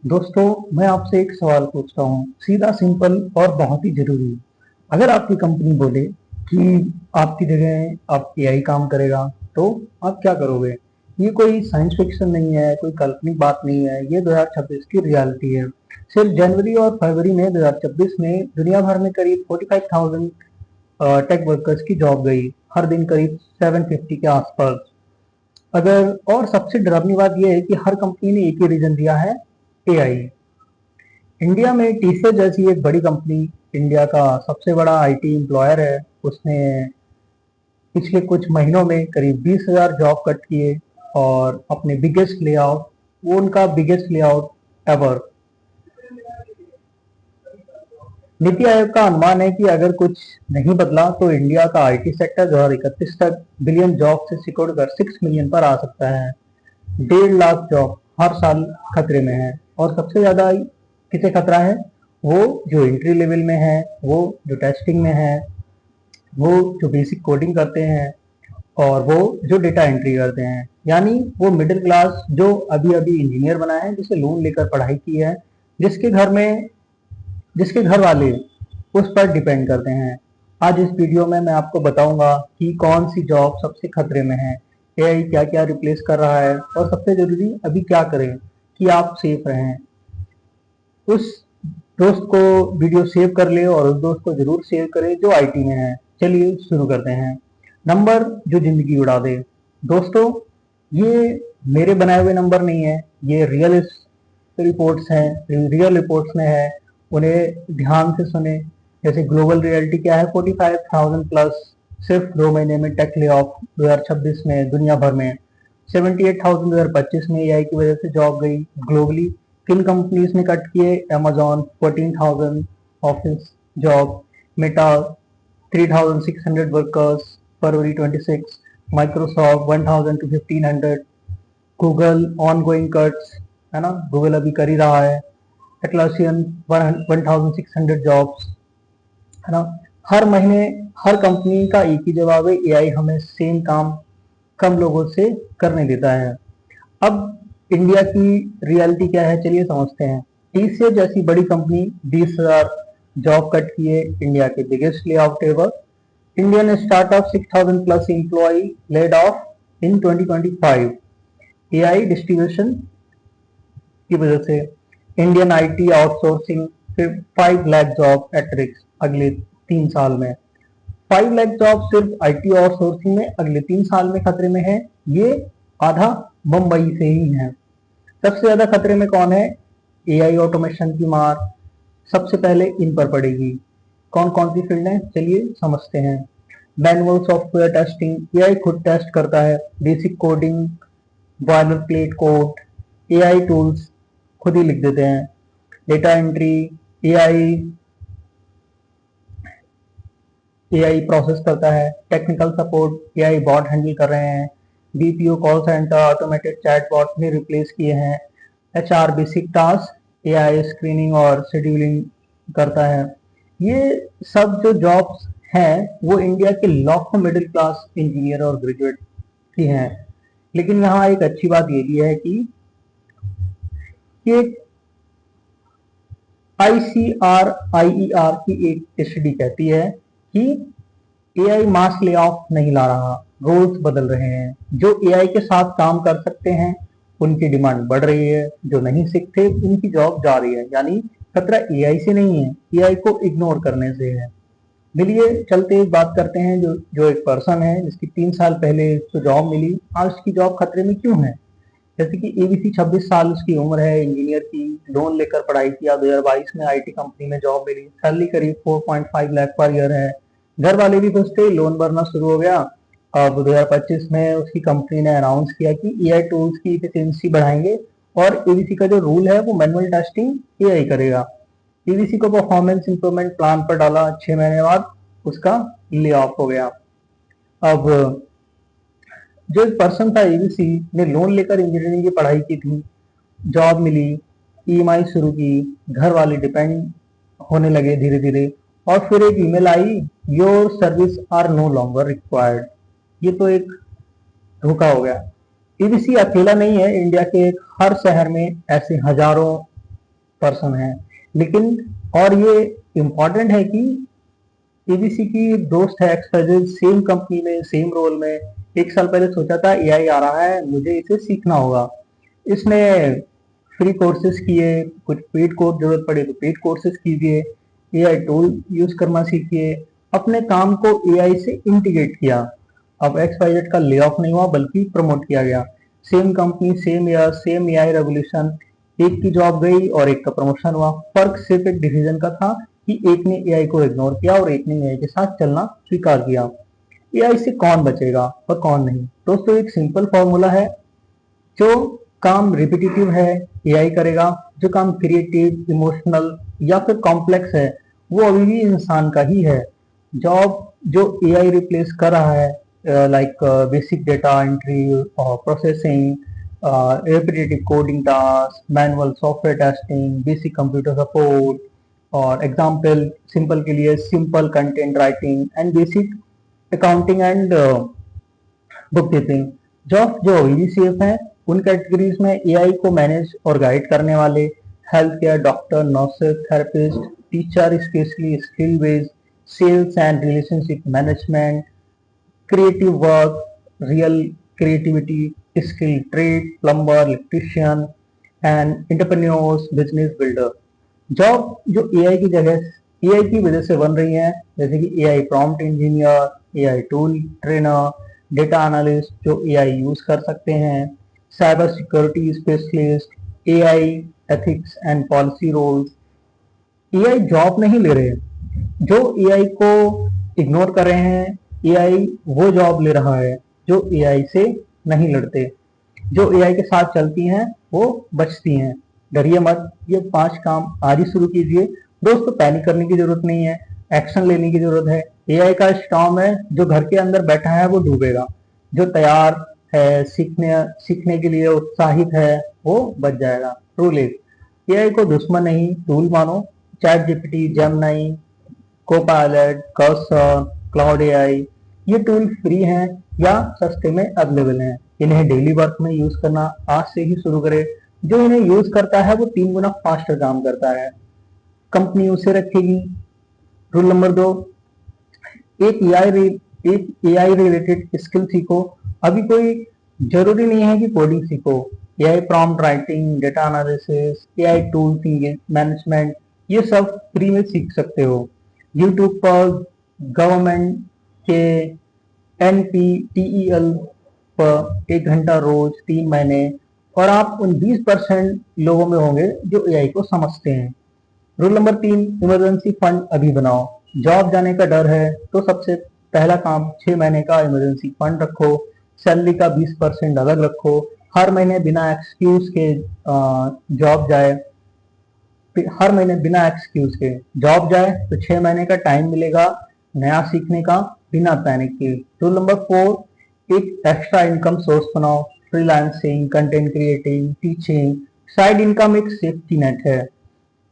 दोस्तों, मैं आपसे एक सवाल पूछता हूँ, सीधा, सिंपल और बहुत ही ज़रूरी। अगर आपकी कंपनी बोले कि आपकी जगह अब एआई काम करेगा, तो आप क्या करोगे? ये कोई साइंस फिक्शन नहीं है, कोई काल्पनिक बात नहीं है, ये 2026 की रियलिटी है। सिर्फ जनवरी और फरवरी में 2026 में दुनिया भर में करीब 45,000 टेक वर्कर्स की जॉब गई, हर दिन करीब 750 के आसपास। अगर और सबसे डरावनी बात यह है कि हर कंपनी ने एक ही रीजन दिया है, एआई। इंडिया में टीसीएस जैसी एक बड़ी कंपनी, इंडिया का सबसे बड़ा आईटी एम्प्लॉयर है, उसने पिछले कुछ महीनों में करीब 20,000 जॉब कट किए और अपने बिगेस्ट ले आउट, वो उनका biggest lay out ever. NITI Aayog का अनुमान है कि अगर कुछ नहीं बदला तो इंडिया का आईटी सेक्टर 2031 तक बिलियन जॉब से सिकुड़ कर 6 मिलियन पर आ सकता है। 1.5 लाख जॉब हर साल खतरे में है। और सबसे ज्यादा किसे खतरा है? वो जो एंट्री लेवल में है, वो जो टेस्टिंग में है, वो जो बेसिक कोडिंग करते हैं, और वो जो डेटा एंट्री करते हैं। यानी वो मिडिल क्लास जो अभी अभी इंजीनियर बना है, जिसे लोन लेकर पढ़ाई की है, जिसके घर में जिसके घर वाले उस पर डिपेंड करते हैं। आज इस वीडियो में मैं आपको बताऊंगा कि कौन सी जॉब सबसे खतरे में है, एआई क्या क्या रिप्लेस कर रहा है, और सबसे जरूरी अभी क्या करें कि आप सेफ रहें। उस दोस्त को वीडियो सेव कर ले और उस दोस्त को जरूर सेव करे जो आईटी में है। चलिए शुरू करते हैं। नंबर जो जिंदगी उड़ा दे। दोस्तों, ये मेरे बनाए हुए नंबर नहीं है, ये रिपोर्ट्स हैं, रियल रिपोर्ट्स में है। उन्हें ध्यान से सुने। जैसे ग्लोबल रियलिटी क्या है, 45,000 प्लस सिर्फ 2 महीने में टेक ले ऑफ 2026 में दुनिया भर में। 78,000 2025 में एआई की वजह से जॉब गई ग्लोबली। किन कंपनीज ने कट किए? Amazon 14,000 office job, Meta 3,600 workers February 26, Microsoft 1,000 to 1,500, Google on going cuts, है ना, गूगल अभी कर ही रहा है। एटलासियन 1,600 जॉब्स, है ना। हर महीने हर कंपनी का एक ही जवाब है, एआई हमें सेम काम कम लोगों से करने देता है। अब इंडिया की रियलिटी क्या है, चलिए समझते हैं। टीसीएस जैसी बड़ी कंपनी 20,000 जॉब कट किए, इंडिया के biggest lay out ever. Indian startup 6,000 plus employ laid off in 2025, AI distribution की वजह से। इंडियन आईटी आउटसोर्सिंग, फिर 5 लाख जॉब एट रिस्क अगले 3 साल में। 5 लाख जॉब सिर्फ आईटी आउटसोर्सिंग में अगले 3 साल में खतरे में है। ये आधा मुंबई से ही है। सबसे ज्यादा खतरे में कौन है? एआई ऑटोमेशन की मार सबसे पहले इन पर पड़ेगी। कौन कौन सी फील्ड है, चलिए समझते हैं। मैनुअल सॉफ्टवेयर टेस्टिंग, एआई खुद टेस्ट करता है। Basic coding, boilerplate code, AI tools खुद ही लिख देते हैं। Data entry, AI AI process करता है। Technical support, AI bot handle कर रहे हैं। BPO call centre, automated chatbot भी रिप्लेस किए हैं। HR basic task, AI screening और शेड्यूलिंग करता है। ये सब जो जॉब्स हैं वो इंडिया के लाखों मिडिल क्लास इंजीनियर और ग्रेजुएट की हैं। लेकिन यहाँ एक अच्छी बात ये भी है कि आईसीआर आईईआर की एक स्टडी कहती है कि एआई मास ले ऑफ नहीं ला रहा, रोल्स बदल रहे हैं। जो एआई के साथ काम कर सकते हैं उनकी डिमांड बढ़ रही है, जो नहीं सीखते उनकी जॉब जा रही है। यानी खतरा एआई से नहीं है, एआई को इग्नोर करने से है। चलिए चलते बात करते हैं जो जो एक पर्सन है जिसकी 3 साल पहले उसको जॉब मिली, आज उसकी जॉब खतरे में क्यों है। जैसे कि एबीसी 26 साल उसकी उम्र है, इंजीनियर की, लोन लेकर पढ़ाई किया, 2022 में आईटी कंपनी में जॉब मिली, सैलरी करीब 4.5 लाख पर ईयर है। घर वाले भी खुश थे, लोन भरना शुरू हो गया। अब 2025 में उसकी कंपनी ने अनाउंस किया कि एआई टूल्स की इफिशिएंसी बढ़ाएंगे और एबीसी का जो रूल है वो मैनुअल टेस्टिंग एआई करेगा। एबीसी को परफॉर्मेंस इंप्रूवमेंट प्लान पर डाला, 6 महीने बाद उसका ले ऑफ हो गया। अब जो एक पर्सन था एबीसी ने लोन लेकर इंजीनियरिंग की पढ़ाई की थी, जॉब मिली, ईएमआई शुरू की, घर वाले डिपेंड होने लगे धीरे धीरे, और फिर एक ईमेल आई, your service are no longer required. ये तो एक धोखा हो गया। एबीसी अकेला नहीं है, इंडिया के हर शहर में ऐसे हजारों पर्सन है। लेकिन और ये इम्पॉर्टेंट है कि एबीसी की दोस्त है एक्सवाइजेड, सेम कंपनी में सेम रोल में 1 साल पहले सोचा था एआई आ रहा है, मुझे इसे सीखना होगा। इसने फ्री कोर्सेज किए, कुछ पेड कोर्स जरूरत पड़े तो पेड कोर्सेज कीजिए, एआई टूल यूज करना सीखिए, अपने काम को एआई से इंटीग्रेट किया। अब एक्सवाइजेड का ले ऑफ नहीं हुआ बल्कि प्रमोट किया गया। Same company same year same AI revolution, एक की जॉब गई और एक का प्रमोशन हुआ। फर्क सिर्फ एक डिसीजन का था कि एक ने एआई को इग्नोर किया और एक ने एआई के साथ चलना स्वीकार किया। एआई से कौन बचेगा और कौन नहीं? दोस्तों एक सिंपल फॉर्मूला है, जो काम रिपीटिटिव है एआई करेगा, जो काम क्रिएटिव, इमोशनल या फिर कॉम्प्लेक्स है वो अभी भी इंसान का ही है। जॉब जो एआई रिप्लेस कर रहा है लाइक बेसिक डेटा एंट्री और processing, repetitive coding task, manual software testing, basic computer support, और एग्जाम्पल सिंपल के लिए simple content writing and basic accounting and book keeping. Job जो अभी भी सेफ है उन कैटेगरीज में एआई को मैनेज और गाइड करने वाले health care, doctor, nurses, therapist, teacher, specially skill based, sales and relationship management, creative work, real creativity, skill trade, plumber, electrician and entrepreneurs, business builder. Job जो AI की जगह AI की वजह से बन रही हैं, जैसे कि AI prompt engineer, AI tool trainer, data analyst जो एआई यूज कर सकते हैं, cyber security specialist, AI ethics and policy roles. AI job नहीं ले रहे, जो एआई को इग्नोर कर रहे हैं एआई वो जॉब ले रहा है जो एआई से नहीं लड़ते, जो एआई के साथ चलती हैं वो बचती हैं। डरिए मत, ये 5 काम आज ही शुरू कीजिए। दोस्तों पैनिक करने की जरूरत नहीं है, एक्शन लेने की जरूरत है। एआई का स्टॉर्म है, जो घर के अंदर बैठा है वो डूबेगा, जो तैयार है सीखने के लिए उत्साहित है वो बच जाएगा। रूल एक, एआई को दुश्मन नहीं टूल मानो। Chat GPT, Gemini, Copilot, cursor, Claude AI, ये टूल फ्री हैं या सस्ते में अवेलेबल हैं। इन्हें डेली वर्क में यूज करना आज से ही शुरू करें। जो इन्हें यूज करता है वो 3 गुना फास्टर काम करता है, कंपनी उसे रखेगी। रूल नंबर 2, एक एआई रिलेटेड स्किल सीखो। अभी कोई जरूरी नहीं है कि कोडिंग सीखो, AI prompt writing, data analysis, AI tool management, ये सब फ्री में सीख सकते हो। यूट्यूब पर गवर्नमेंट के NPTEL पर 1 घंटा रोज 3 महीने, और आप उन 20% लोगों में होंगे जो एआई को समझते हैं। रूल नंबर 3, इमरजेंसी फंड अभी बनाओ। जॉब जाने का डर है तो सबसे पहला काम 6 महीने का इमरजेंसी फंड रखो। सैलरी का 20% अलग रखो। हर महीने बिना एक्सक्यूज के जॉब जाए हर महीने बिना एक्सक्यूज के जॉब जाए तो 6 महीने का टाइम मिलेगा नया सीखने का बिना पैनिक के। रूल नंबर 4, एक एक्स्ट्रा इनकम सोर्स बनाओ। Freelancing, content creating, teaching, side income एक सेफ्टी नेट है।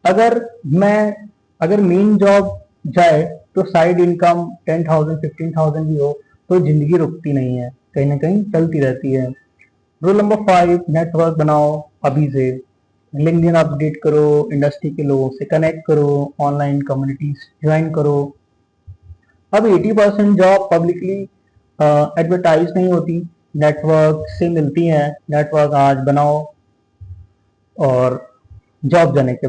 अगर मैं अगर मेन जॉब जाए तो साइड इनकम 10,000 15,000 भी हो तो जिंदगी रुकती नहीं है, कहीं ना कहीं चलती रहती है। रूल नंबर 5, नेटवर्क बनाओ अभी से। लिंक्डइन अपडेट करो, इंडस्ट्री के लोगों से कनेक्ट करो, ऑनलाइन कम्युनिटीज ज्वाइन करो। अब 80% जॉब पब्लिकली एडवर्टाइज नहीं होती, नेटवर्क से मिलती हैं। नेटवर्क आज बनाओ और जॉब जाने के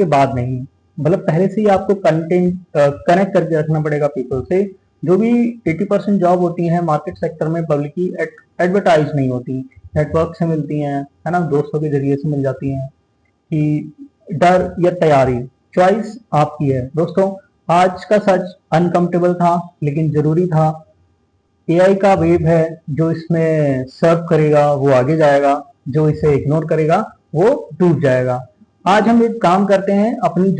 बाद नहीं, मतलब पहले से ही आपको कंटेंट कनेक्ट करके रखना पड़ेगा पीपल से। जो भी 80% जॉब होती हैं मार्केट सेक्टर में पब्लिकली एडवर्टाइज नहीं होती, नेटवर्क से मिलती हैं, है ना, दोस्तों के जरिए से मिल जाती हैं। कि डर या तैयारी, चॉइस आपकी है। दोस्तों आज का सच अनकंफर्टेबल था लेकिन जरूरी था। एआई का वेव है, जो इसमें सर्व करेगा वो आगे जाएगा, जो इसे इग्नोर करेगा वो डूब जाएगा। आज हम एक काम करते हैं, अपनी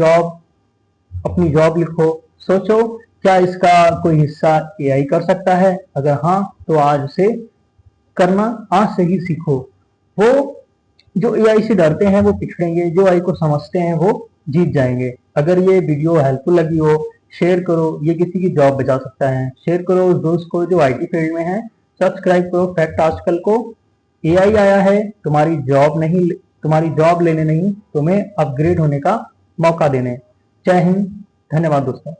जॉब लिखो, सोचो क्या इसका कोई हिस्सा एआई कर सकता है? अगर हाँ तो आज उसे करना आज से ही सीखो। वो जो एआई से डरते हैं वो पिछड़ेंगे, जो एआई को समझते हैं वो जीत जाएंगे। अगर ये वीडियो हेल्पफुल लगी हो शेयर करो, ये किसी की जॉब बचा सकता है। शेयर करो उस दोस्त को जो आईटी फील्ड में है। सब्सक्राइब करो फैक्ट आजकल को। एआई आया है तुम्हारी जॉब नहीं तुम्हारी जॉब लेने नहीं, तुम्हें अपग्रेड होने का मौका देने। जय हिंद, धन्यवाद दोस्तों।